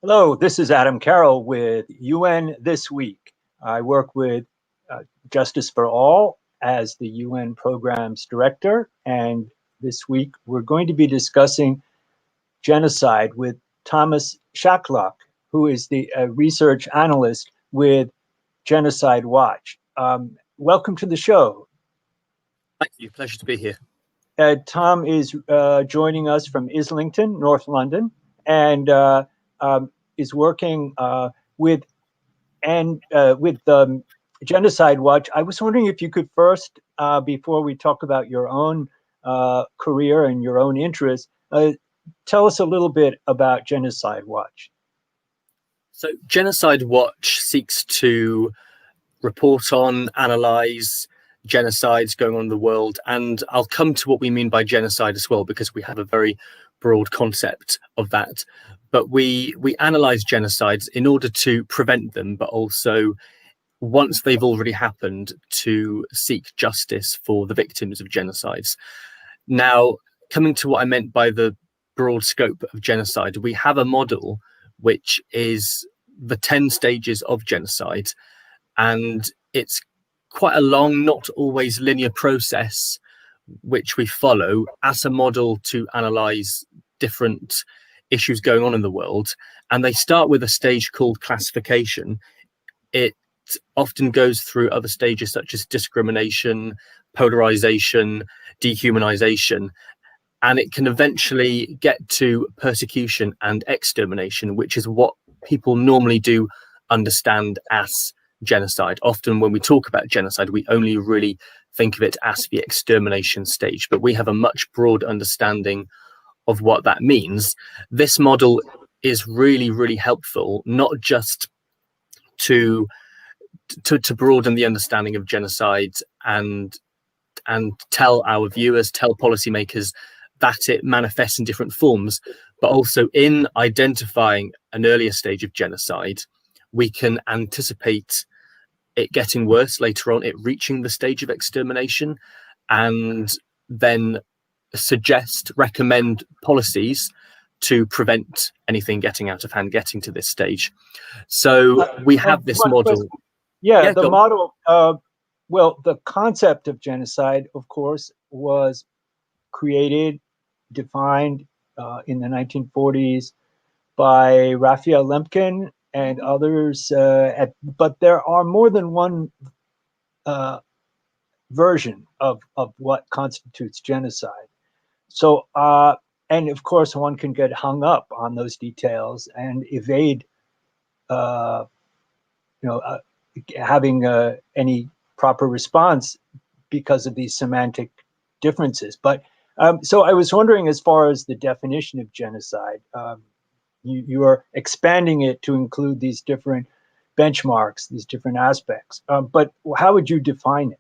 Hello, this is Adam Carroll with UN This Week. I work with Justice for All as the UN Programs Director, and this week we're going to be discussing genocide with Thomas Shacklock, who is the research analyst with Genocide Watch. Welcome to the show. Thank you. Pleasure to be here. Tom is joining us from Islington, North London, and is working with Genocide Watch. I was wondering if you could first, before we talk about your own career and your own interests, tell us a little bit about Genocide Watch. So Genocide Watch seeks to report on, analyze genocides going on in the world, and I'll come to what we mean by genocide as well, because we have a very broad concept of that. But we analyze genocides in order to prevent them, but also once they've already happened, to seek justice for the victims of genocides. Now, coming to what I meant by the broad scope of genocide, we have a model which is the 10 stages of genocide, and it's quite a long, not always linear process which we follow as a model to analyze different issues going on in the world. And they start with a stage called classification. It often goes through other stages such as discrimination, polarization, dehumanization, and it can eventually get to persecution and extermination, which is what people normally do understand as genocide. Often when we talk about genocide, we only really think of it as the extermination stage, but we have a much broader understanding of what that means. This model is really, really helpful, not just to broaden the understanding of genocide and tell our viewers, tell policymakers that it manifests in different forms, but also in identifying an earlier stage of genocide, we can anticipate it getting worse later on, it reaching the stage of extermination, and then recommend policies to prevent anything getting out of hand, getting to this stage. So we have this model. The model, well, the concept of genocide, of course, was created, defined in the 1940s by Raphael Lemkin and others, but there are more than one version of what constitutes genocide. So, and of course, one can get hung up on those details and evade, having any proper response because of these semantic differences. But so I was wondering, as far as the definition of genocide, you are expanding it to include these different benchmarks, these different aspects. But how would you define it?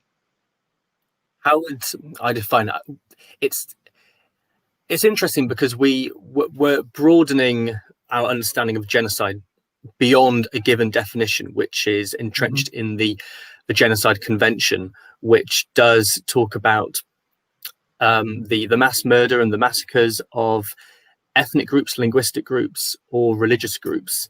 How would I define it? It's interesting because we're broadening our understanding of genocide beyond a given definition, which is entrenched in the Genocide Convention, which does talk about the mass murder and the massacres of ethnic groups, linguistic groups, or religious groups.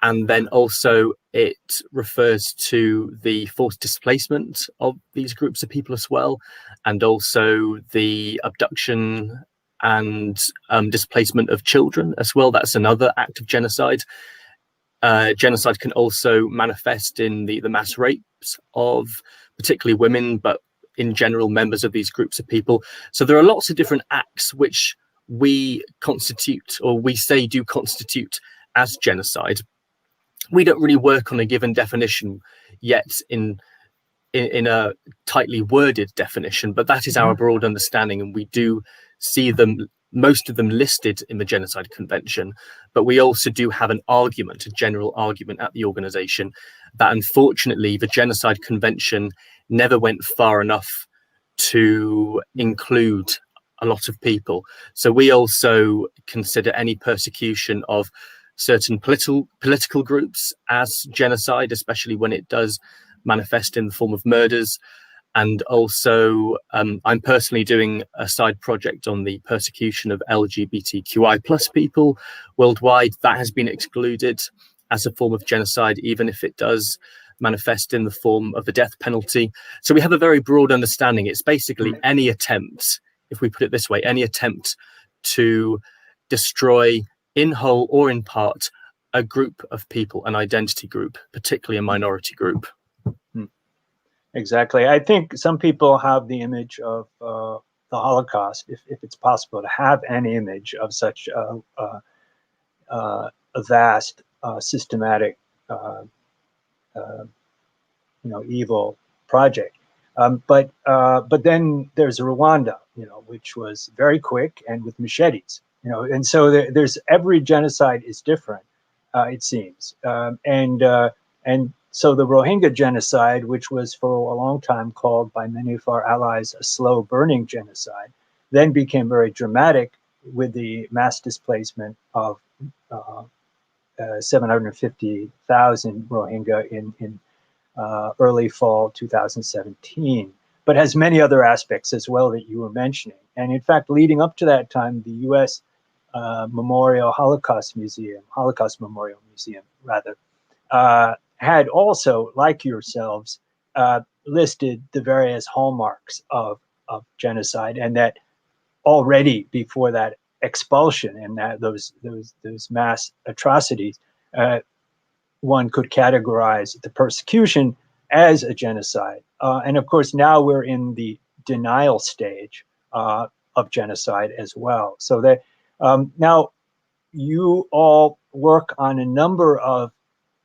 And then also it refers to the forced displacement of these groups of people as well, and also the abduction and displacement of children as well. That's another act of genocide. Genocide can also manifest in the mass rapes of particularly women, but in general members of these groups of people. So there are lots of different acts which we constitute, or we say do constitute, as genocide. We don't really work on a given definition yet in a tightly worded definition, but that is our broad understanding, and we do see them, most of them, listed in the Genocide Convention. But we also do have an argument, a general argument at the organization, that unfortunately the Genocide Convention never went far enough to include a lot of people. So we also consider any persecution of certain political groups as genocide, especially when it does manifest in the form of murders. And also, I'm personally doing a side project on the persecution of LGBTQI plus people worldwide. That has been excluded as a form of genocide, even if it does manifest in the form of the death penalty. So we have a very broad understanding. It's basically any attempt, if we put it this way, any attempt to destroy in whole or in part a group of people, an identity group, particularly a minority group. Exactly. I think some people have the image of the Holocaust, if it's possible to have an image of such a vast, systematic, evil project. But then there's Rwanda, which was very quick and with machetes, and so there's every genocide is different, it seems, and so the Rohingya genocide, which was for a long time called by many of our allies a slow burning genocide, then became very dramatic with the mass displacement of 750,000 Rohingya in early fall 2017, but has many other aspects as well that you were mentioning. And in fact, leading up to that time, the U.S. Holocaust Memorial Museum, had also, like yourselves, listed the various hallmarks of genocide, and that already before that expulsion and that those mass atrocities, one could categorize the persecution as a genocide. And of course, now we're in the denial stage of genocide as well. So that now you all work on a number of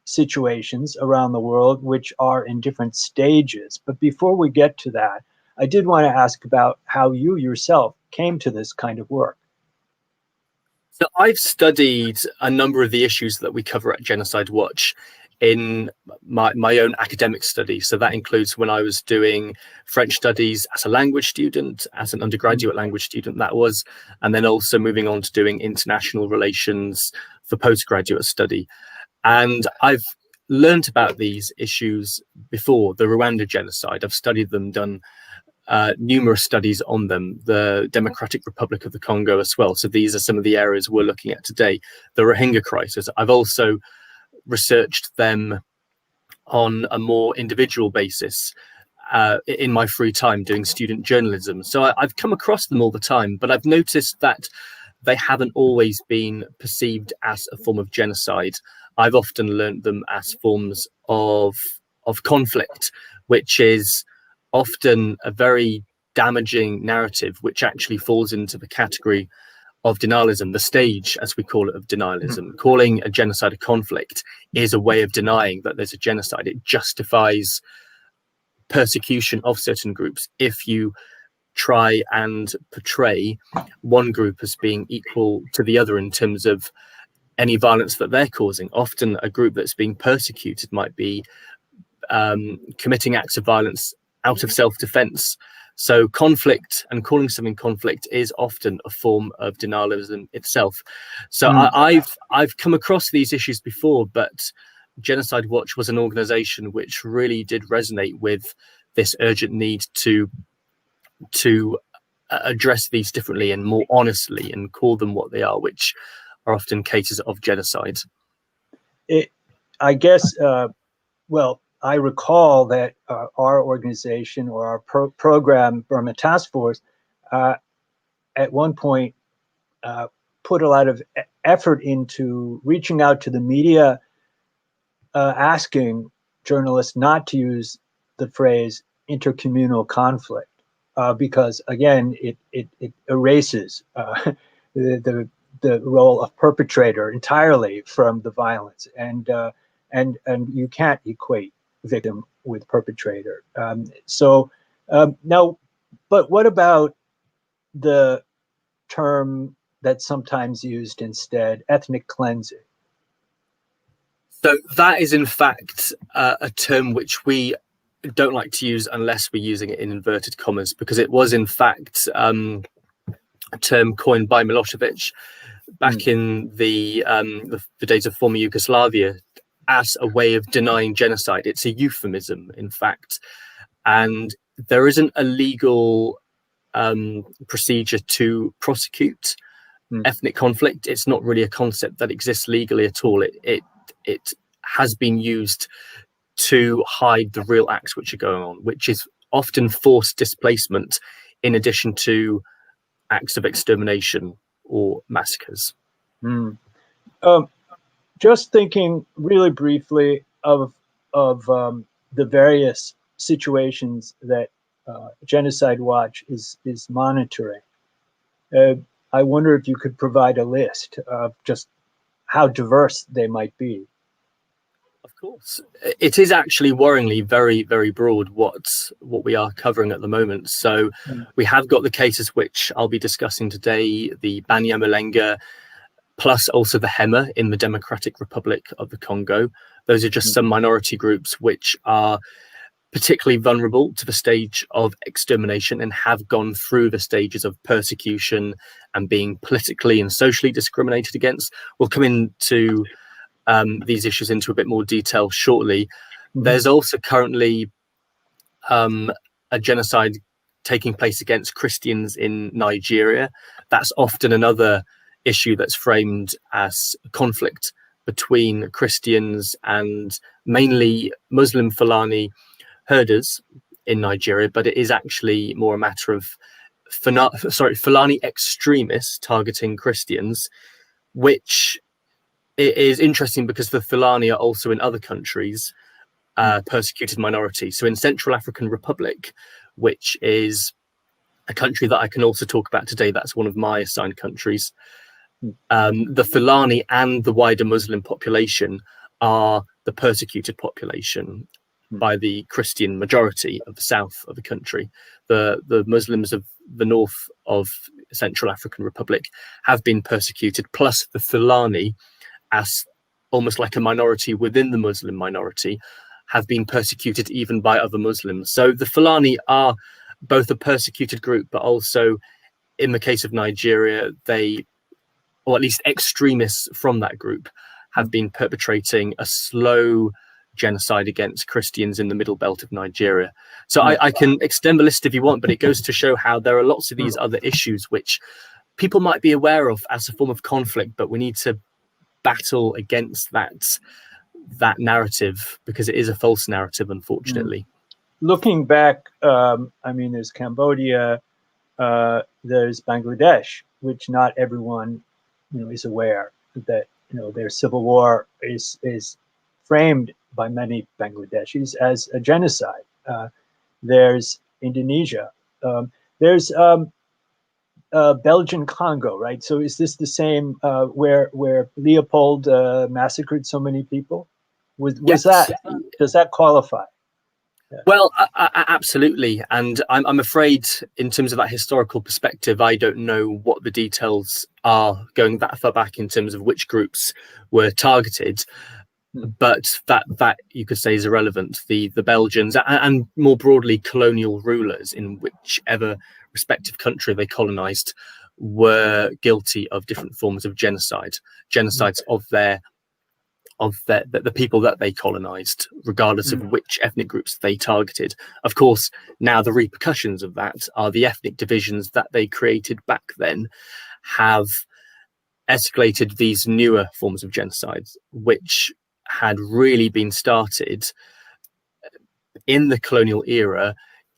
situations around the world which are in different stages. But before we get to that, I did want to ask about how you yourself came to this kind of work. So I've studied a number of the issues that we cover at Genocide Watch in my own academic study. So that includes when I was doing French studies as a language student, as an undergraduate language student, and then also moving on to doing international relations for postgraduate study. And I've learned about these issues before. The Rwanda genocide, I've studied them, done numerous studies on them, the Democratic Republic of the Congo as well. So these are some of the areas we're looking at today. The Rohingya crisis, I've also researched them on a more individual basis in my free time doing student journalism. So I've come across them all the time, but I've noticed that they haven't always been perceived as a form of genocide. I've often learned them as forms of conflict, which is often a very damaging narrative, which actually falls into the category of denialism, the stage, as we call it, of denialism. Calling a genocide a conflict is a way of denying that there's a genocide. It justifies persecution of certain groups if you try and portray one group as being equal to the other in terms of any violence that they're causing. Often a group that's being persecuted might be committing acts of violence out of self-defense. So conflict and calling something conflict is often a form of denialism itself. So I've come across these issues before, but Genocide Watch was an organization which really did resonate with this urgent need to address these differently and more honestly and call them what they are, which are often cases of genocide. I guess, well, I recall that our organization or our program, Burma Task Force, at one point put a lot of effort into reaching out to the media, asking journalists not to use the phrase intercommunal conflict, because again, it erases the role of perpetrator entirely from the violence, and you can't equate victim with perpetrator. Now, but what about the term that's sometimes used instead, ethnic cleansing? So that is in fact a term which we don't like to use unless we're using it in inverted commas, because it was in fact a term coined by Milosevic back in the days of former Yugoslavia as a way of denying genocide. It's a euphemism, in fact, and there isn't a legal procedure to prosecute ethnic conflict. It's not really a concept that exists legally at all. It has been used to hide the real acts which are going on, which is often forced displacement in addition to acts of extermination or massacres. Just thinking really briefly of the various situations that Genocide Watch is monitoring. I wonder if you could provide a list of just how diverse they might be. Of course, it is actually worryingly very, very broad what we are covering at the moment. So we have got the cases which I'll be discussing today, the Banyan Malanga, plus also the Hema in the Democratic Republic of the Congo. Those are just some minority groups which are particularly vulnerable to the stage of extermination and have gone through the stages of persecution and being politically and socially discriminated against. We'll come into these issues into a bit more detail shortly. There's also currently a genocide taking place against Christians in Nigeria. That's often another issue that's framed as a conflict between Christians and mainly Muslim Fulani herders in Nigeria, but it is actually more a matter of Fulani extremists targeting Christians, which is interesting because the Fulani are also in other countries persecuted minorities. So in Central African Republic, which is a country that I can also talk about today, that's one of my assigned countries, the Fulani and the wider Muslim population are the persecuted population by the Christian majority of the south of the country. The Muslims of the north of Central African Republic have been persecuted, plus the Fulani, as almost like a minority within the Muslim minority, have been persecuted even by other Muslims. So the Fulani are both a persecuted group, but also, in the case of Nigeria, they, or at least extremists from that group, have been perpetrating a slow genocide against Christians in the middle belt of Nigeria. So I can extend the list if you want, but it goes to show how there are lots of these other issues which people might be aware of as a form of conflict, but we need to battle against that narrative because it is a false narrative, unfortunately. Looking back, I mean, there's Cambodia, there's Bangladesh, which not everyone, is aware that their civil war is framed by many Bangladeshis as a genocide. There's Indonesia. There's Belgian Congo, right? So is this the same where Leopold massacred so many people? Was Yes. does that qualify? Well, absolutely. And I'm afraid in terms of that historical perspective, I don't know what the details are going that far back in terms of which groups were targeted. But that you could say is irrelevant. The Belgians and more broadly colonial rulers in whichever respective country they colonized were guilty of different forms of genocides of the people that they colonized, regardless of which ethnic groups they targeted. Of course, now the repercussions of that are the ethnic divisions that they created back then have escalated these newer forms of genocides, which had really been started in the colonial era,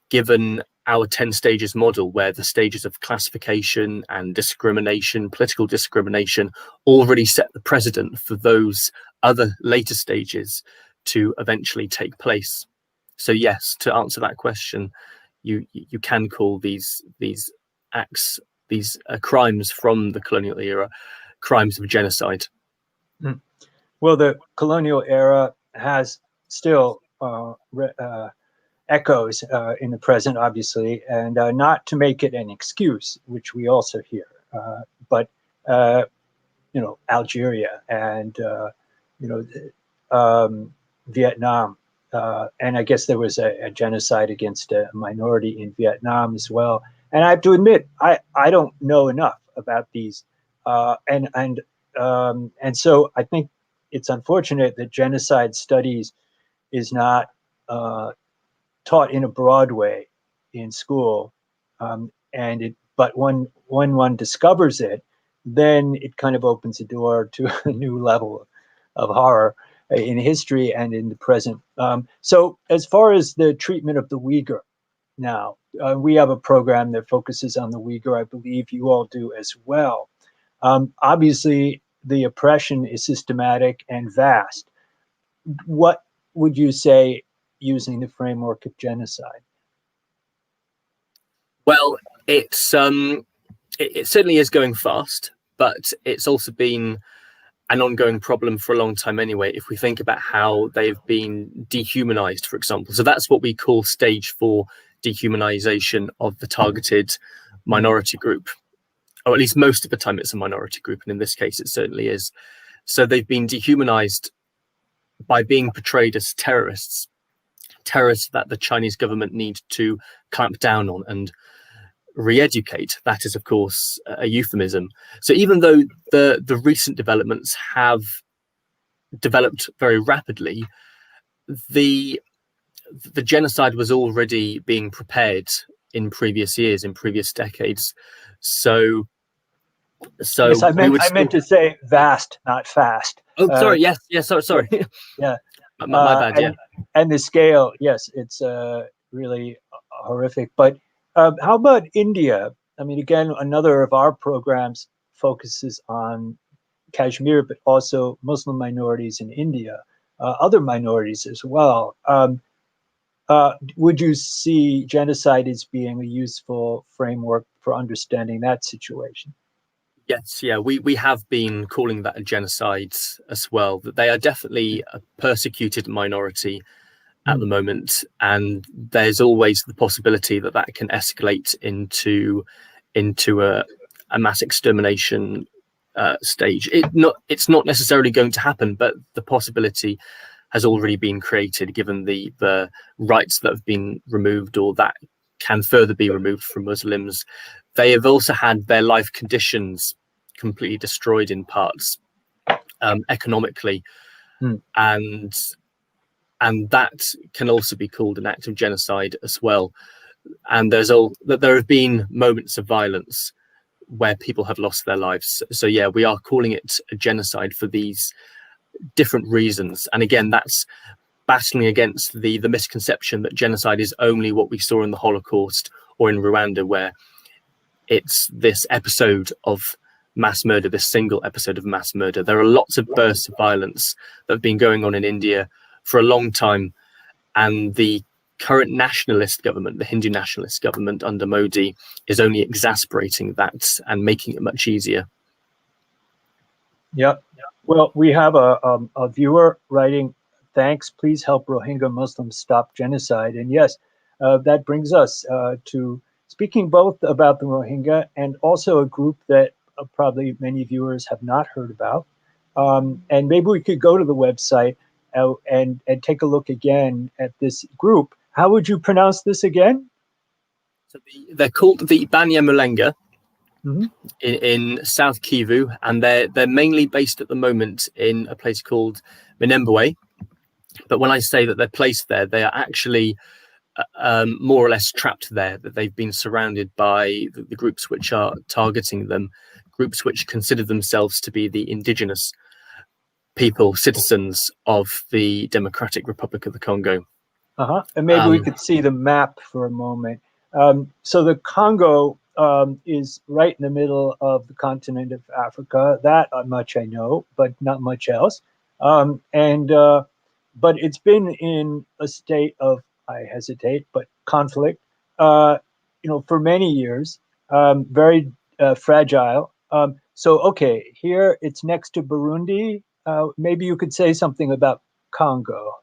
given our 10 stages model, where the stages of classification and discrimination, political discrimination, already set the precedent for those other later stages to eventually take place. So yes, to answer that question, you can call these acts, these crimes from the colonial era, crimes of genocide. Well, the colonial era has still echoes in the present, obviously, and not to make it an excuse, which we also hear, but Algeria and Vietnam, and I guess there was a genocide against a minority in Vietnam as well. And I have to admit, I don't know enough about these, and so I think it's unfortunate that genocide studies is not taught in a broad way in school, but when one discovers it, then it kind of opens the door to a new level of horror in history and in the present. So as far as the treatment of the Uyghur now, we have a program that focuses on the Uyghur. I believe you all do as well. Obviously, the oppression is systematic and vast. What would you say using the framework of genocide? Well, it certainly is going fast, but it's also been an ongoing problem for a long time anyway, if we think about how they've been dehumanized, for example. So that's what we call stage 4 dehumanization of the targeted minority group, or at least most of the time it's a minority group, and in this case it certainly is. So they've been dehumanized by being portrayed as terrorists that the Chinese government need to clamp down on and re-educate. That is, of course, a euphemism. So even though the recent developments have developed very rapidly, the genocide was already being prepared in previous years, in previous decades. So yes, I meant to say vast, not fast. Oh, sorry. Yes. Sorry. Yeah. My bad. Yeah. And the scale, yes, it's really horrific. But how about India? I mean, again, another of our programs focuses on Kashmir, but also Muslim minorities in India, other minorities as well. Would you see genocide as being a useful framework for understanding that situation? Yes, yeah, we have been calling that a genocide as well. That they are definitely a persecuted minority at the moment, and there's always the possibility that that can escalate into a mass extermination stage. It's not necessarily going to happen, but the possibility has already been created, given the rights that have been removed or that can further be removed from Muslims. They have also had their life conditions completely destroyed in parts, economically, and that can also be called an act of genocide as well. And there have been moments of violence where people have lost their lives. So yeah, we are calling it a genocide for these different reasons. And again, that's battling against the misconception that genocide is only what we saw in the Holocaust or in Rwanda, where it's this episode of mass murder, this single episode of mass murder. There are lots of bursts of violence that have been going on in India for a long time, and the current nationalist government, the Hindu nationalist government under Modi, is only exasperating that and making it much easier. Yep. Well, we have a viewer writing, "Thanks, please help Rohingya Muslims stop genocide." And yes, that brings us to speaking both about the Rohingya and also a group that probably many viewers have not heard about. And maybe we could go to the website and take a look again at this group. How would you pronounce this again? So they're called the Banyan Malanga. In South Kivu, and they're mainly based at the moment in a place called Minembwe. But when I say that they're placed there, they are actually more or less trapped there, that they've been surrounded by the groups which are targeting them, groups which consider themselves to be the indigenous people, citizens of the Democratic Republic of the Congo. And maybe we could see the map for a moment. So the Congo is right in the middle of the continent of Africa. That much I know, but not much else. But it's been in a state of, I hesitate, but conflict, for many years, very fragile. So, okay, here it's next to Burundi. Maybe you could say something about Congo.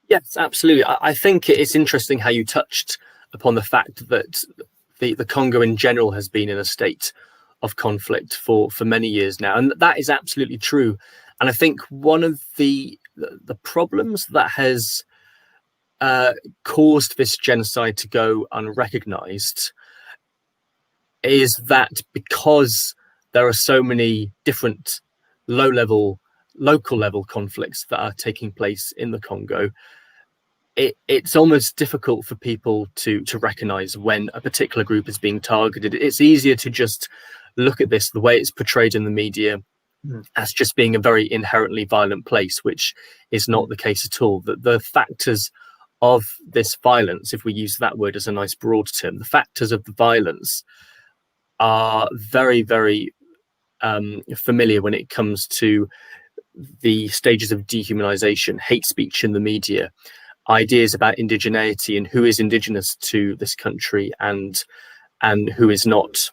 Yes, absolutely. I think it's interesting how you touched upon the fact that the Congo in general has been in a state of conflict for many years now, and that is absolutely true. And I think one of the problems that has caused this genocide to go unrecognized is that because there are so many different local level conflicts that are taking place in the Congo, it's almost difficult for people to recognize when a particular group is being targeted. It's easier to just look at this, the way it's portrayed in the media, as just being a very inherently violent place, which is not the case at all. The factors of this violence, if we use that word as a nice broad term, the factors of the violence are very, very familiar when it comes to the stages of dehumanization, hate speech in the media, ideas about indigeneity and who is indigenous to this country and who is not.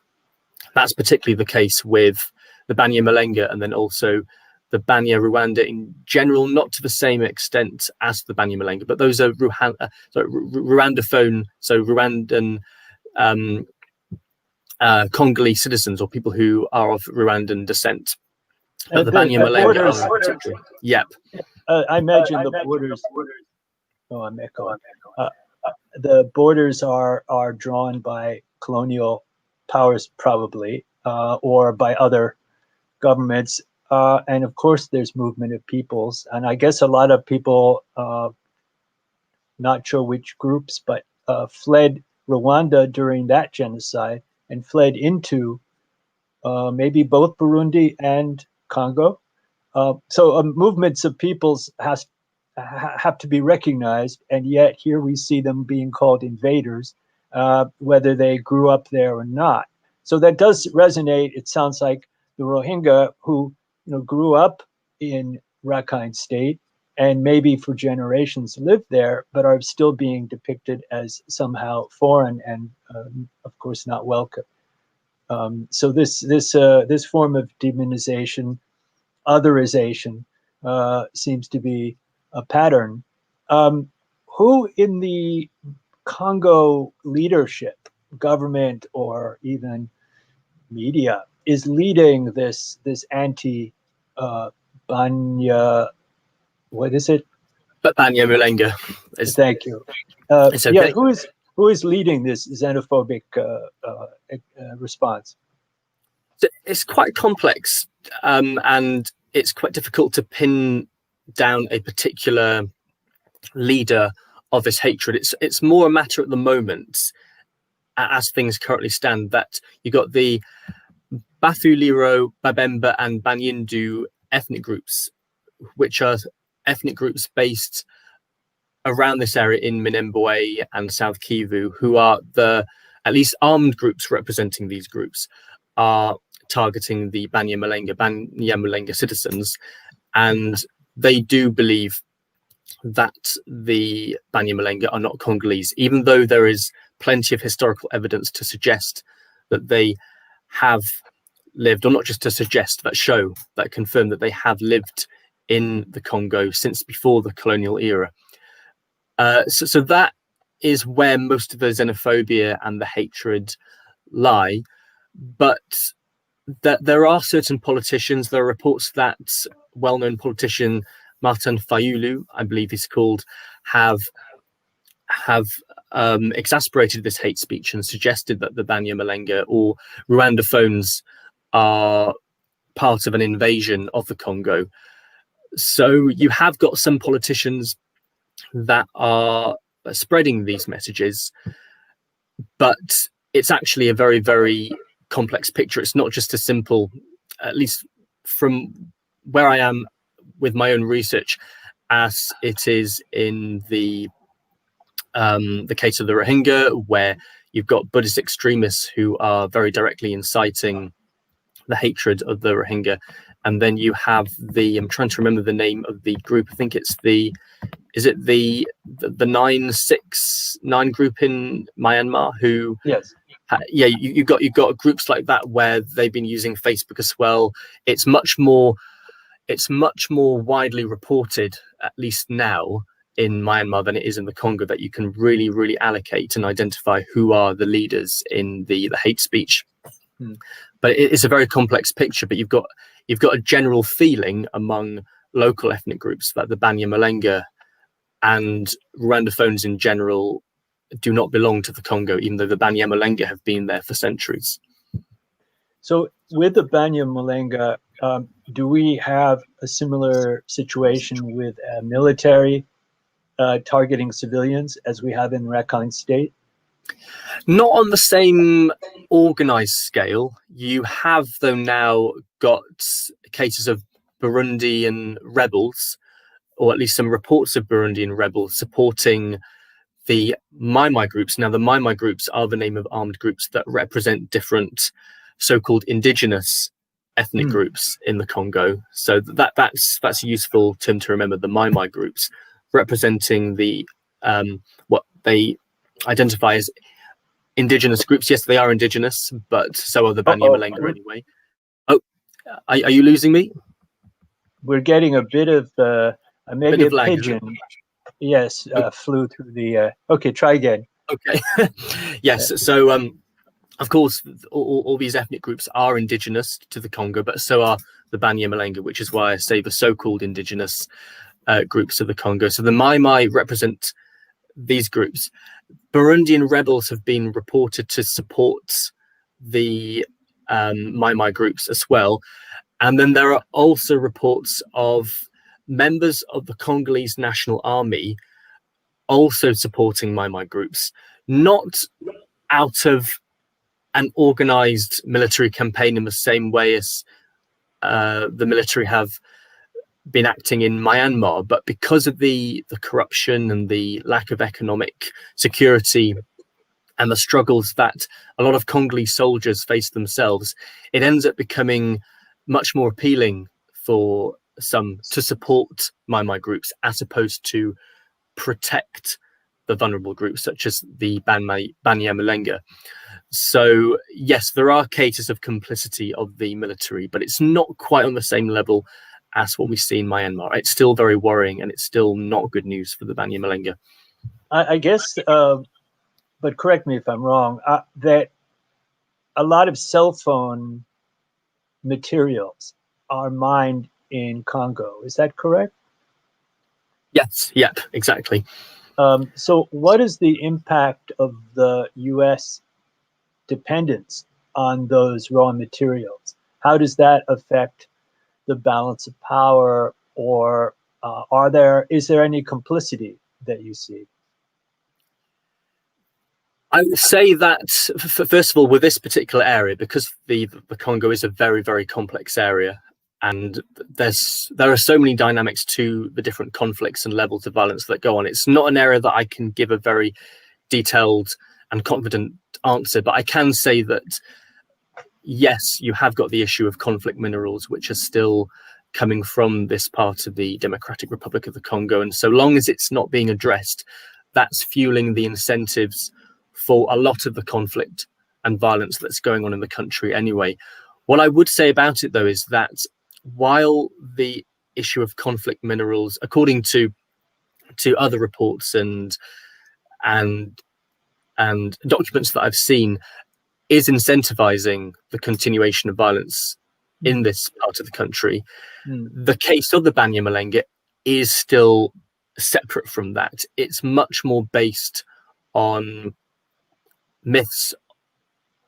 That's particularly the case with the Banyan Malanga, and then also the Banya Rwanda in general, not to the same extent as the Banyan Malanga, but those are Rwandaphone, so Rwandan Congolese citizens or people who are of Rwandan descent. But the Banyan Malanga are particularly, yep. I imagine the borders. Oh, I'm echoing. The borders are drawn by colonial powers, probably, or by other governments, and of course, there's movement of peoples. And I guess a lot of people, not sure which groups, but fled Rwanda during that genocide and fled into maybe both Burundi and Congo. So movements of peoples have to be recognized, and yet here we see them being called invaders, whether they grew up there or not. So that does resonate. It sounds like the Rohingya who grew up in Rakhine State and maybe for generations lived there, but are still being depicted as somehow foreign and, of course, not welcome. So this form of demonization, otherization, seems to be a pattern. Who in the Congo leadership, government, or even media is leading this anti Banya? What is it? But Banyan Malanga. Thank you. Okay. Yeah, who is leading this xenophobic response? It's quite complex, and it's quite difficult to pin down a particular leader of this hatred. It's more a matter at the moment, as things currently stand, that you got the Bafuliro, Babemba, and Banyindu ethnic groups, which are ethnic groups based around this area in Minembwe and South Kivu, who are the at least armed groups representing these groups, are targeting the Banyan Malanga citizens, and they do believe that the Banyan Malanga are not Congolese, even though there is plenty of historical evidence to suggest that they have lived, or not just to suggest, but show, that confirm that they have lived in the Congo since before the colonial era. So that is where most of the xenophobia and the hatred lie. But there are certain politicians. There are reports that well-known politician Martin Fayulu, I believe he's called, have exasperated this hate speech and suggested that the Banyan Malanga or Rwandaphones are part of an invasion of the Congo. So you have got some politicians that are spreading these messages, but it's actually a very, very complex picture. It's not just a simple, at least from where I am with my own research, as it is in the case of the Rohingya, where you've got Buddhist extremists who are very directly inciting the hatred of the Rohingya. And then you have I'm trying to remember the name of the group. I think it's the 969 group in Myanmar who, yes, you've got groups like that where they've been using Facebook as well. It's much more widely reported, at least now, in Myanmar than it is in the Congo, that you can really, really allocate and identify who are the leaders in the hate speech. But it's a very complex picture. But you've got a general feeling among local ethnic groups that the Banyan Malanga and Rwandaphones in general do not belong to the Congo, even though the Banyan Malanga have been there for centuries. So with the Banyan Malanga, do we have a similar situation with military targeting civilians as we have in Rakhine State? Not on the same organized scale. You have, though, now got cases of Burundian rebels, or at least some reports of Burundian rebels supporting the Mai Mai groups. Now, the Mai Mai groups are the name of armed groups that represent different so-called indigenous ethnic groups in the Congo. So that's a useful term to remember. The Mai Mai groups representing the what they identify as indigenous groups. Yes, they are indigenous, but so are the Banyan Malanga anyway. Oh, are you losing me? We're getting a bit of maybe bit of a lag, pigeon. Yes, flew through the. Okay, try again. Okay. Yes. So, of course, all these ethnic groups are indigenous to the Congo, but so are the Banyan Malanga, which is why I say the so-called indigenous groups of the Congo. So the Mai Mai represent these groups. Burundian rebels have been reported to support the Mai Mai groups as well. And then there are also reports of members of the Congolese National Army also supporting Mai Mai groups, not out of an organized military campaign in the same way as the military have been acting in Myanmar, but because of the corruption and the lack of economic security and the struggles that a lot of Congolese soldiers face themselves, it ends up becoming much more appealing for some to support Mai Mai groups as opposed to protect the vulnerable groups such as the Banyan Malanga. So yes, there are cases of complicity of the military, but it's not quite on the same level as what we see in Myanmar. It's still very worrying, and it's still not good news for the Banyan Malanga. I guess, but correct me if I'm wrong, that a lot of cell phone materials are mined in Congo. Is that correct? Yes, yep, exactly. So what is the impact of the U.S. dependence on those raw materials? How does that affect the balance of power, or is there any complicity that you see? I would say that, first of all, with this particular area, because the Congo is a very, very complex area, and there are so many dynamics to the different conflicts and levels of violence that go on. It's not an area that I can give a very detailed and confident answer, but I can say that, yes, you have got the issue of conflict minerals, which are still coming from this part of the Democratic Republic of the Congo. And so long as it's not being addressed, that's fueling the incentives for a lot of the conflict and violence that's going on in the country anyway. What I would say about it, though, is that while the issue of conflict minerals, according to other reports and documents that I've seen, is incentivizing the continuation of violence in this part of the country, the case of the Banyan Malanga is still separate from that. It's much more based on myths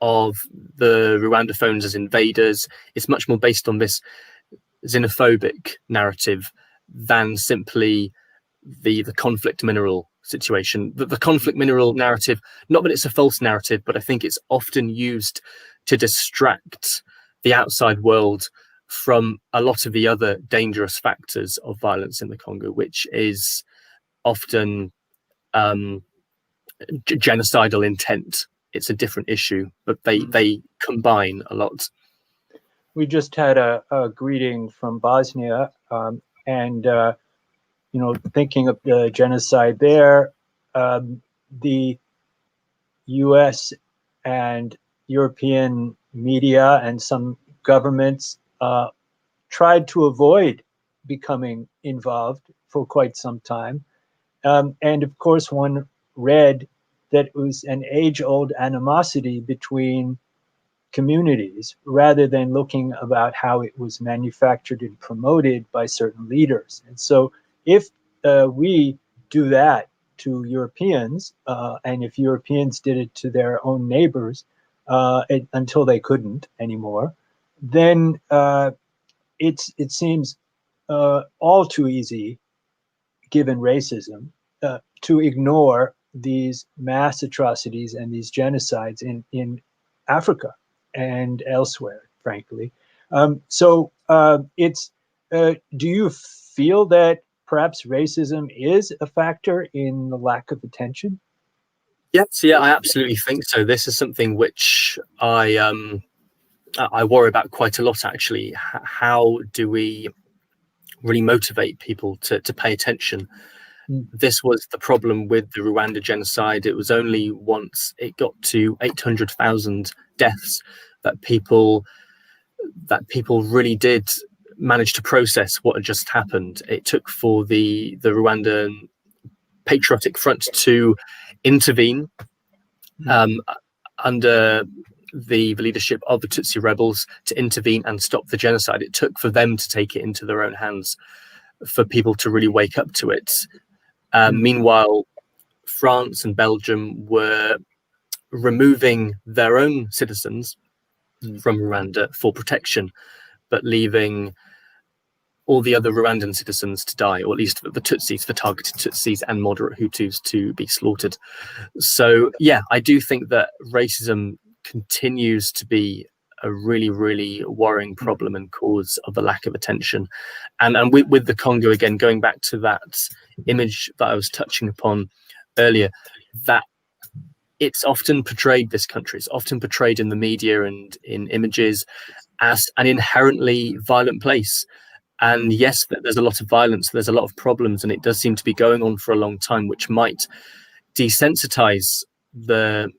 of the Rwandophones as invaders. It's much more based on this xenophobic narrative than simply the conflict mineral situation. The conflict mineral narrative, not that it's a false narrative, but I think it's often used to distract the outside world from a lot of the other dangerous factors of violence in the Congo, which is often genocidal intent. It's a different issue, but they combine a lot. We just had a greeting from Bosnia, and thinking of the genocide there, the U.S. and European media and some governments tried to avoid becoming involved for quite some time. And of course, one read that it was an age-old animosity between communities rather than looking about how it was manufactured and promoted by certain leaders. And so if we do that to Europeans, and if Europeans did it to their own neighbors until they couldn't anymore, then it seems all too easy, given racism, to ignore these mass atrocities and these genocides in Africa and elsewhere, frankly. Do you feel that perhaps racism is a factor in the lack of attention? Yes, yeah, I absolutely think so. This is something which I worry about quite a lot, actually. How do we really motivate people to pay attention? This was the problem with the Rwanda genocide. It was only once it got to 800,000 deaths that people really did manage to process what had just happened. It took for the Rwandan Patriotic Front to intervene under the leadership of the Tutsi rebels, to intervene and stop the genocide. It took for them to take it into their own hands, for people to really wake up to it. Meanwhile, France and Belgium were removing their own citizens from Rwanda for protection, but leaving all the other Rwandan citizens to die, or at least the Tutsis, the targeted Tutsis and moderate Hutus, to be slaughtered. So, yeah, I do think that racism continues to be a really, really worrying problem and cause of the lack of attention. And with the Congo, again, going back to that image that I was touching upon earlier, that it's often portrayed, this country, it's often portrayed in the media and in images as an inherently violent place. And yes, there's a lot of violence, there's a lot of problems, and it does seem to be going on for a long time, which might desensitize the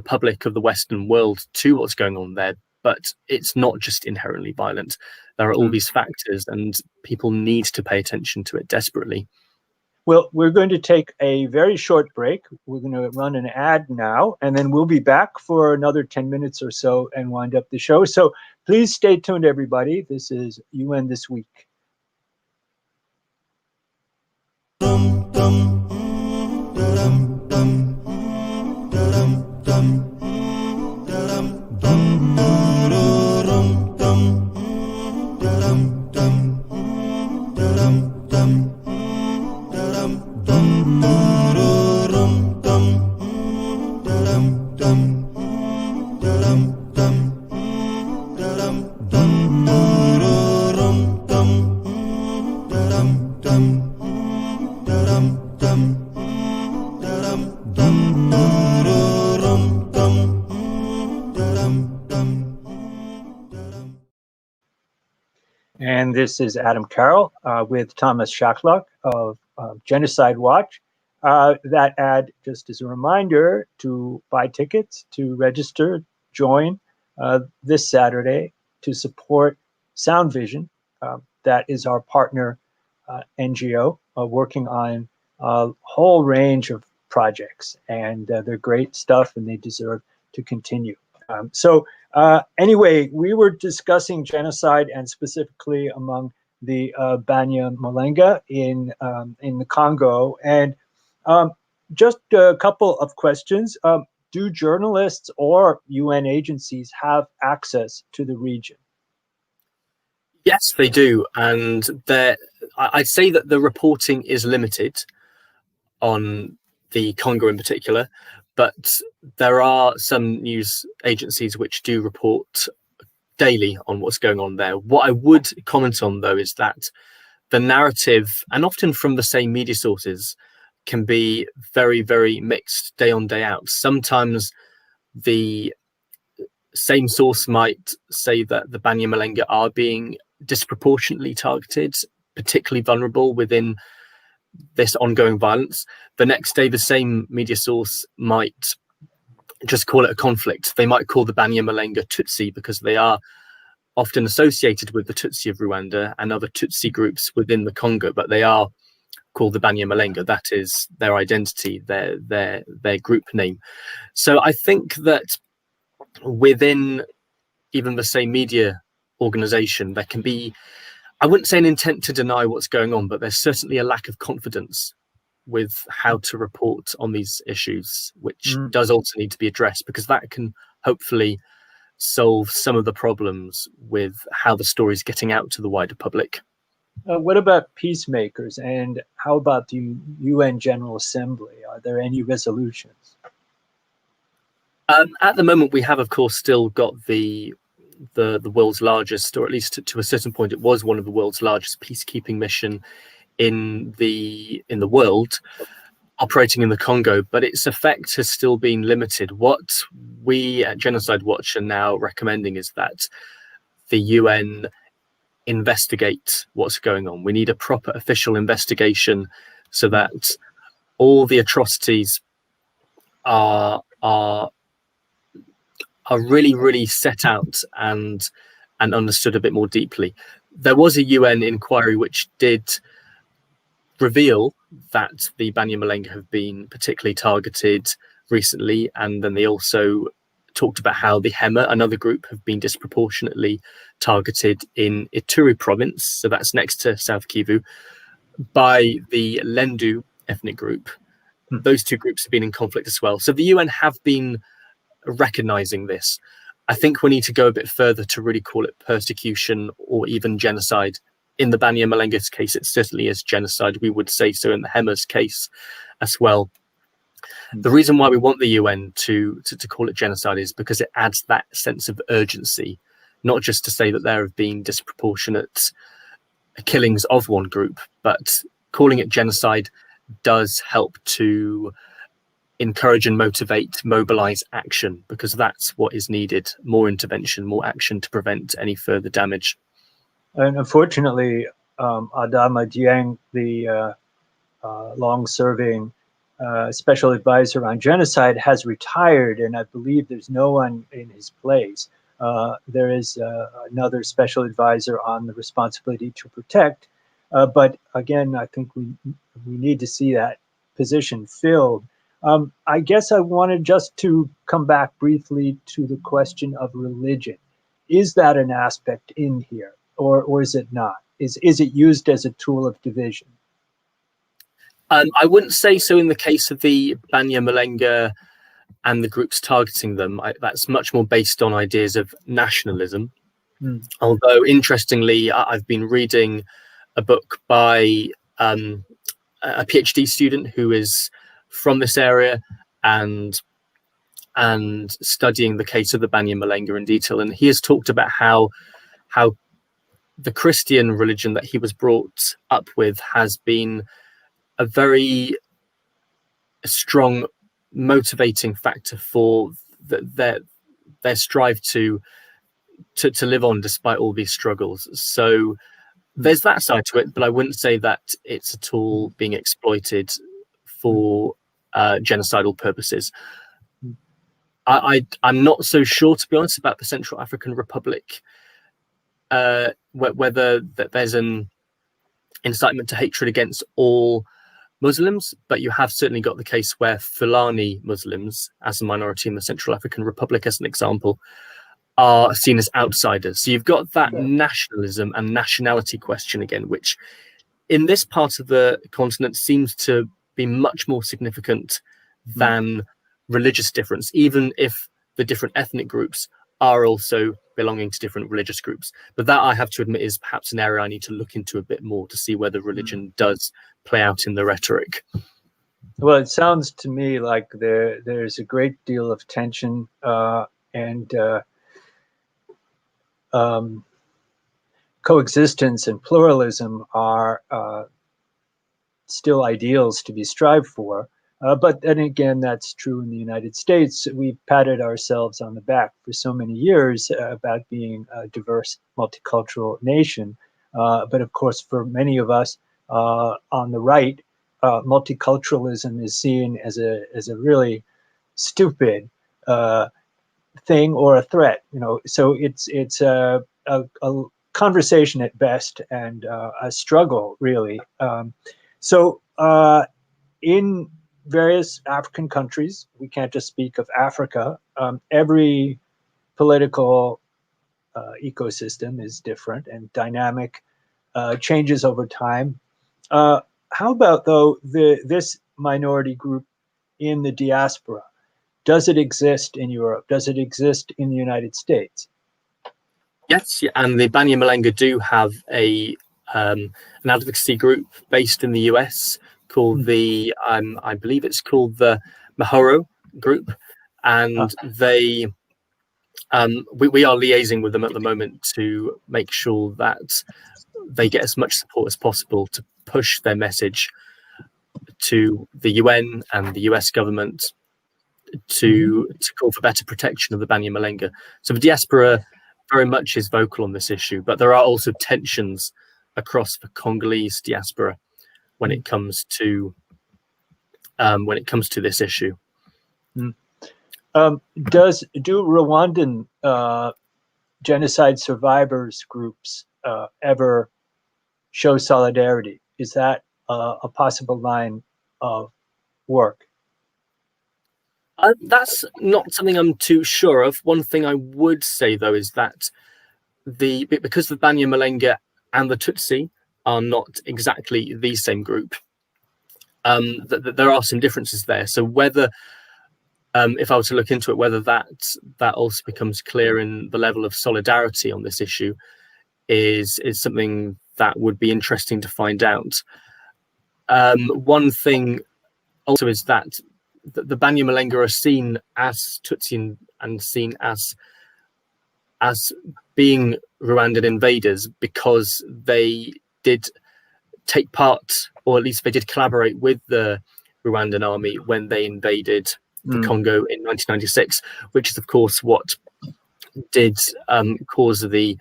public of the Western world to what's going on there. But it's not just inherently violent. There are all these factors, and people need to pay attention to it desperately. Well, we're going to take a very short break. We're going to run an ad now, and then we'll be back for another 10 minutes or so and wind up the show. So please stay tuned, everybody. This is UN This Week. And this is Adam Carroll with Thomas Shacklock of Genocide Watch. That ad, just as a reminder, to buy tickets, to register, join this Saturday to support Sound Vision. That is our partner NGO working on a whole range of projects. And they're great stuff, and they deserve to continue. Anyway, we were discussing genocide, and specifically among the Banyan Malanga in the Congo. And just a couple of questions. Do journalists or UN agencies have access to the region? Yes, they do. And I'd say that the reporting is limited on the Congo in particular, but there are some news agencies which do report daily on what's going on there. What I would comment on, though, is that the narrative, and often from the same media sources, can be very, very mixed day on, day out. Sometimes the same source might say that the Banyan Malanga are being disproportionately targeted, particularly vulnerable within this ongoing violence. The next day, the same media source might just call it a conflict. They might call the Banyan Malanga Tutsi because they are often associated with the Tutsi of Rwanda and other Tutsi groups within the Congo, but they are called the Banyan Malanga. That is their identity, their group name. So I think that within even the same media organization, there can be, I wouldn't say an intent to deny what's going on, but there's certainly a lack of confidence with how to report on these issues, which does also need to be addressed, because that can hopefully solve some of the problems with how the story is getting out to the wider public. What about peacemakers, and how about the UN General Assembly? Are there any resolutions? At the moment, we have, of course, still got the world's largest, or at least to a certain point, it was one of the world's largest peacekeeping mission in the world, operating in the Congo, but its effect has still been limited. What we at Genocide Watch are now recommending is that the UN investigate what's going on. We need a proper official investigation so that all the atrocities are really set out and understood a bit more deeply. There was a UN inquiry which did reveal that the Banyan Malanga have been particularly targeted recently, and then they also talked about how the Hema, another group, have been disproportionately targeted in Ituri province, so that's next to South Kivu, by the Lendu ethnic group. Those two groups have been in conflict as well. So the UN have been recognizing this. I think we need to go a bit further to really call it persecution or even genocide. In the Banyan Malanga's case, it certainly is genocide. We would say so in the Hema's case as well. The reason why we want the UN to call it genocide is because it adds that sense of urgency, not just to say that there have been disproportionate killings of one group, but calling it genocide does help to encourage and mobilize action, because that's what is needed: more intervention, more action to prevent any further damage. And unfortunately, Adama Dieng, the long-serving special advisor on genocide, has retired, and I believe there's no one in his place. There is another special advisor on the responsibility to protect, but again, I think we need to see that position filled. I guess I wanted just to come back briefly to the question of religion. Is that an aspect in here, or is it not? Is it used as a tool of division? I wouldn't say so in the case of the Banyan Malanga and the groups targeting them. That's much more based on ideas of nationalism. Although, interestingly, I've been reading a book by a PhD student who is from this area and studying the case of the Banyan Malanga in detail, and he has talked about how the Christian religion that he was brought up with has been a very strong motivating factor for their strive to live on despite all these struggles. So there's that side to it, but I wouldn't say that it's at all being exploited for genocidal purposes. I'm not so sure, to be honest, about the Central African Republic, whether that there's an incitement to hatred against all Muslims, but you have certainly got the case where Fulani Muslims, as a minority in the Central African Republic, as an example, are seen as outsiders. So you've got that nationalism and nationality question again, which in this part of the continent seems to be much more significant than religious difference, even if the different ethnic groups are also belonging to different religious groups. But that, I have to admit, is perhaps an area I need to look into a bit more to see whether religion does play out in the rhetoric. Well, it sounds to me like there's a great deal of tension and coexistence and pluralism are still ideals to be strived for. But then again, that's true in the United States. We've patted ourselves on the back for so many years about being a diverse, multicultural nation. But of course, for many of us on the right, multiculturalism is seen as a really stupid thing or a threat. So it's a conversation at best and a struggle, really. So in various African countries, we can't just speak of Africa, every political ecosystem is different and dynamic, changes over time. How about, though, this minority group in the diaspora? Does it exist in Europe? Does it exist in the United States? Yes, and the Banyan Malanga do have a an advocacy group based in the US called the I believe it's called the Mahoro Group, and they we are liaising with them at the moment to make sure that they get as much support as possible to push their message to the UN and the US government to call for better protection of the Banyan Malanga. So the diaspora very much is vocal on this issue, but there are also tensions across the Congolese diaspora when it comes to this issue. Do Rwandan genocide survivors groups ever show solidarity? Is that a possible line of work? That's not something I'm too sure of. One thing I would say, though, is that because the Banyan Malanga and the Tutsi are not exactly the same group, there are some differences there. So whether, if I were to look into it, whether that also becomes clear in the level of solidarity on this issue is something that would be interesting to find out. One thing also is that the Banyan Malanga are seen as Tutsi and seen as being Rwandan invaders because they did take part, or at least they did collaborate with the Rwandan army when they invaded the Congo in 1996, which is of course what did cause the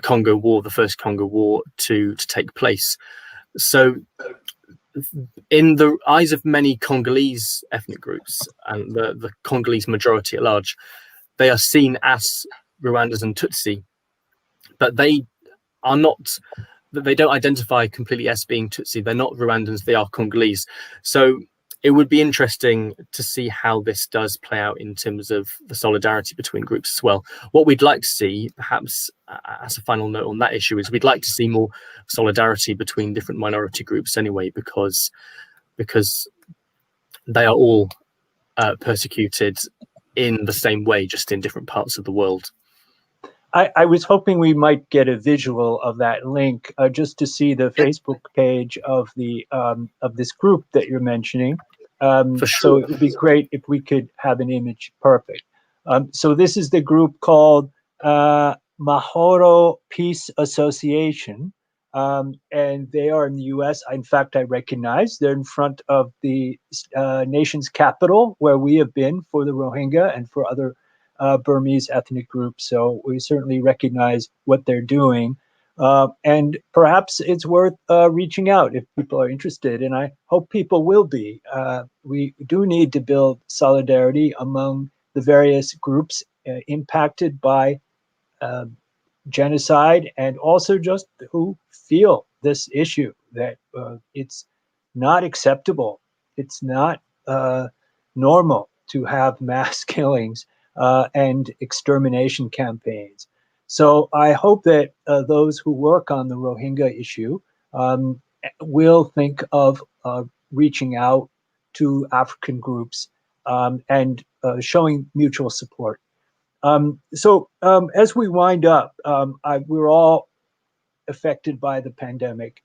Congo War, the first Congo War, to take place. So in the eyes of many Congolese ethnic groups and the Congolese majority at large, they are seen as Rwandans and Tutsi, but they don't identify completely as being Tutsi. They're not Rwandans, they are Congolese. So it would be interesting to see how this does play out in terms of the solidarity between groups as well. What we'd like to see, perhaps as a final note on that issue, is we'd like to see more solidarity between different minority groups anyway, because they are all persecuted in the same way, just in different parts of the world. I was hoping we might get a visual of that link, just to see the Facebook page of the of this group that you're mentioning. For sure. So it would be great if we could have an image. Perfect. So this is the group called Mahoro Peace Association, and they are in the U.S. In fact, I recognize they're in front of the nation's capital, where we have been for the Rohingya and for other Burmese ethnic groups. So we certainly recognize what they're doing. And perhaps it's worth reaching out if people are interested. And I hope people will be. We do need to build solidarity among the various groups impacted by genocide, and also just who feel this issue, that it's not acceptable. It's not normal to have mass killings and extermination campaigns. So I hope that those who work on the Rohingya issue will think of reaching out to African groups and showing mutual support. So as we wind up, we're all affected by the pandemic,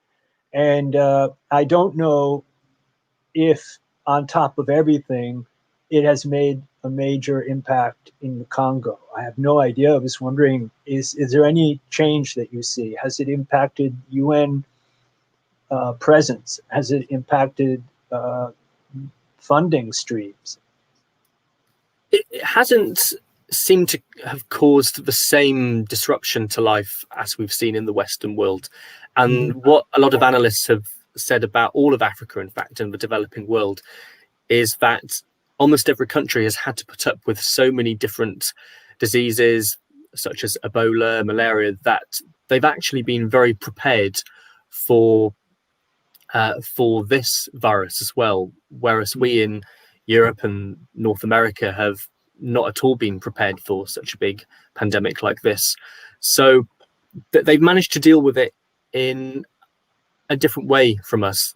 and I don't know if, on top of everything, it has made a major impact in the Congo. I have no idea. I was wondering, is there any change that you see? Has it impacted UN presence? Has it impacted funding streams? It hasn't seemed to have caused the same disruption to life as we've seen in the Western world. And what a lot of analysts have said about all of Africa, in fact, and the developing world, is that almost every country has had to put up with so many different diseases, such as Ebola, malaria, that they've actually been very prepared for this virus as well. Whereas we in Europe and North America have not at all been prepared for such a big pandemic like this. So they've managed to deal with it in a different way from us.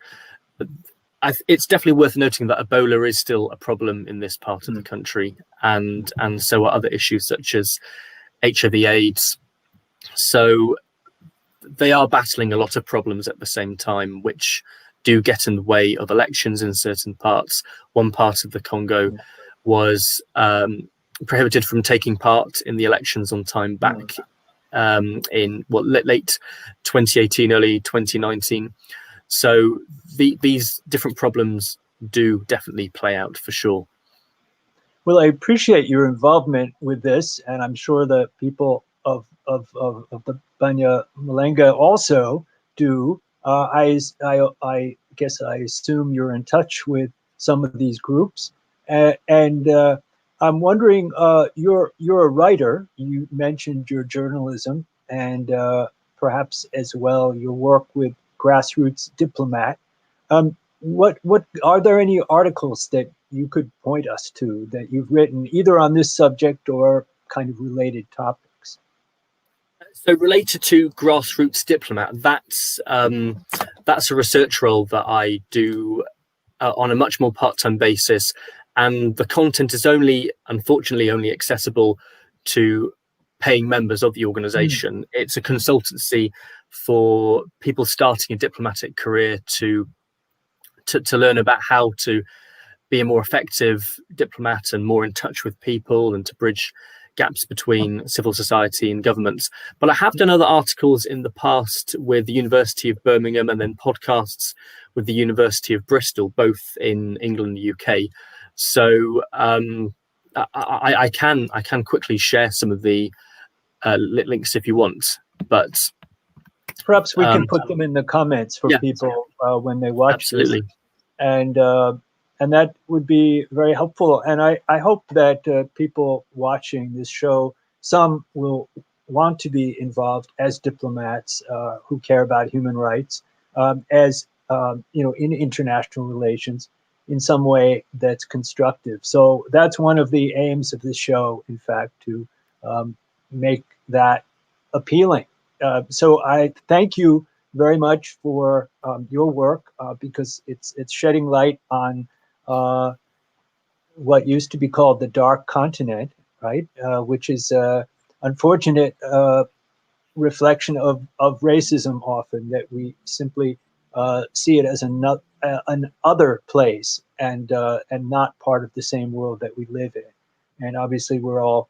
It's definitely worth noting that Ebola is still a problem in this part of the country, and so are other issues such as HIV/AIDS. So they are battling a lot of problems at the same time, which do get in the way of elections in certain parts. One part of the Congo was prohibited from taking part in the elections on time back in late 2018, early 2019. So these different problems do definitely play out for sure. Well, I appreciate your involvement with this, and I'm sure the people of the Banyan Malanga also do. I guess I assume you're in touch with some of these groups, and I'm wondering, you're a writer. You mentioned your journalism, and perhaps as well your work with Grassroots Diplomat. What are there any articles that you could point us to that you've written either on this subject or kind of related topics? So related to Grassroots Diplomat, that's a research role that I do on a much more part-time basis, and the content is unfortunately only accessible to paying members of the organization. It's a consultancy for people starting a diplomatic career to learn about how to be a more effective diplomat and more in touch with people, and to bridge gaps between civil society and governments. But I have done other articles in the past with the University of Birmingham, and then podcasts with the University of Bristol, both in England and the UK. So I can quickly share some of the links if you want, but perhaps we can put them in the comments for people when they watch absolutely this. And that would be very helpful. And I hope that people watching this show, some will want to be involved as diplomats who care about human rights, in international relations in some way that's constructive. So that's one of the aims of this show, in fact, to make that appealing. So I thank you very much for your work, because it's shedding light on what used to be called the Dark Continent, right? Which is unfortunate reflection of racism often, that we simply see it as an other place and not part of the same world that we live in. And obviously we're all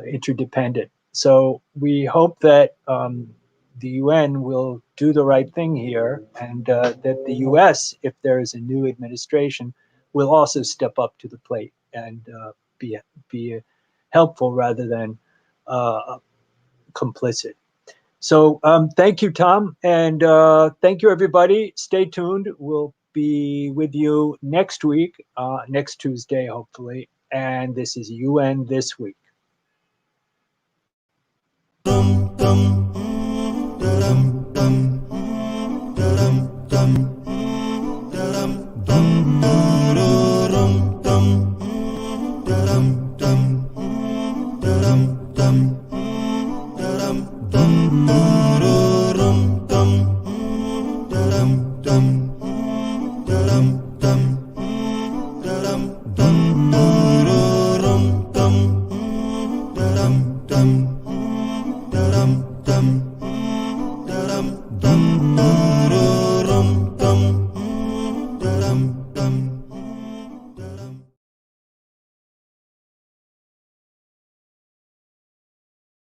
interdependent. So we hope that the UN will do the right thing here, and that the US, if there is a new administration, will also step up to the plate and be helpful rather than complicit. So thank you, Tom, and thank you, everybody. Stay tuned. We'll be with you next week, next Tuesday, hopefully. And this is UN This Week.